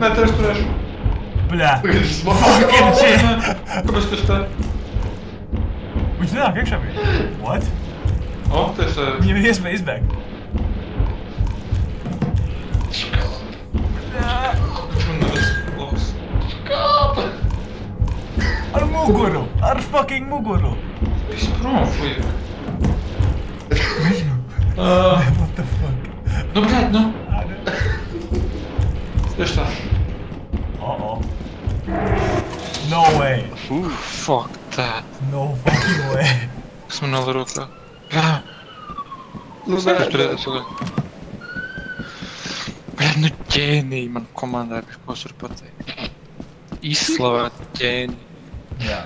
Nē, turēšu. Bļā. Tagad es Fucking shit. Kāpēc tu tā? Viņš nenāk iekšā bija. What? O, tas Viņam ir iespēja izbēgt. Bļā. labs. Ar muguru. Ar fucking muguru. Viss prom, fuj. What the fuck? Nu, blēd, nu. Āda. Tieši tā. Uh-oh. No way. Fuck that. No fucking way. Kas man vēl rokā? Jā. Nu, Kas tur redzēs vēl? Bļad, nu ģēniji man komandai, ko es varu pateikt. Izslavēt ģēniji. Jā.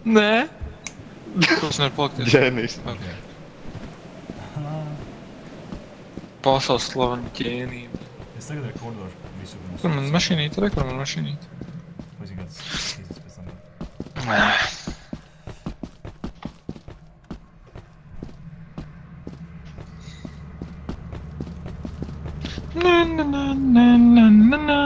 Nē? Kas nevar palikties? Ģēnijs. Pasaules slaveni ģēniji. Es tagad rekordošu visu. Kur man mašīnīte? Re, kur man mašīnīte? Vai zin kāds skīzes pēc tam? Na, na, na, na, na, na, na.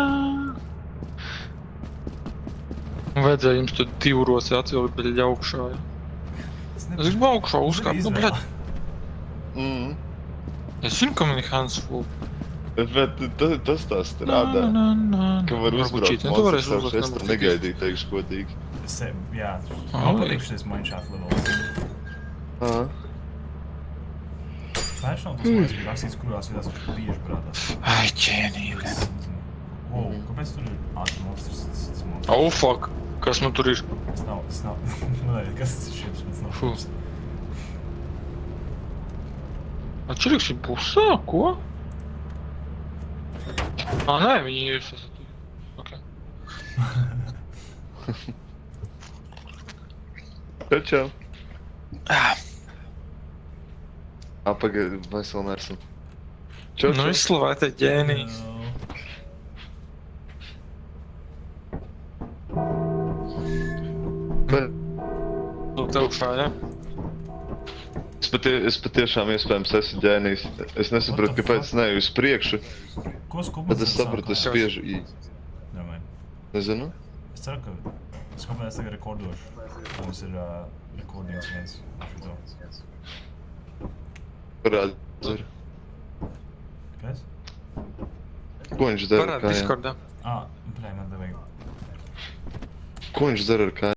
Vajadzēja jums tur 2 roci atvilkt, bet augšā, ja? Es gribu augšā uzkāpt, nu, bļad. Es zinu, ka man ir hands full. Bet tas tā strādā. Ka var uzbraukt monstrs, es tam negaidīju, teikšu godīgi. Jā, Ah, papriekšies mineshaft level. Pērš nav tas mājas bija rakstīts, kurās vietās viņš bieži parādās. Ai, ģēnīte. Es nezinu. Wow, kāpēc tur ir ātri monstrs? Tas monstrs. Oh, fuck. Kas man tur ir? Tas nav. Nē, kas tas ir šips, bet tas nav Fu. šips. Atšķirīgs ir busā, ko? Nē, viņi ir sasatī. Ok. Čau. Pagaid, mēs vēl neesam. Čau. Nu, izslavētē ģēniji. Lūk, augšā, ja? Es patiešām iespējams esmu ģēnijs. Es nesaprotu, kāpēc neju uz priekšu, Ko skupums? bet es sapratu, es spiežu I. Nevain. Nezinu? Es ceru, ka skupums tagad rekordošu. Mums ir rekordings viens. Šito. Parādi. Zuru. Kas? Ko viņš dara ar Parādi kājām? Discordā. Bļā, man te vajag. Ko viņš dara ar kājām?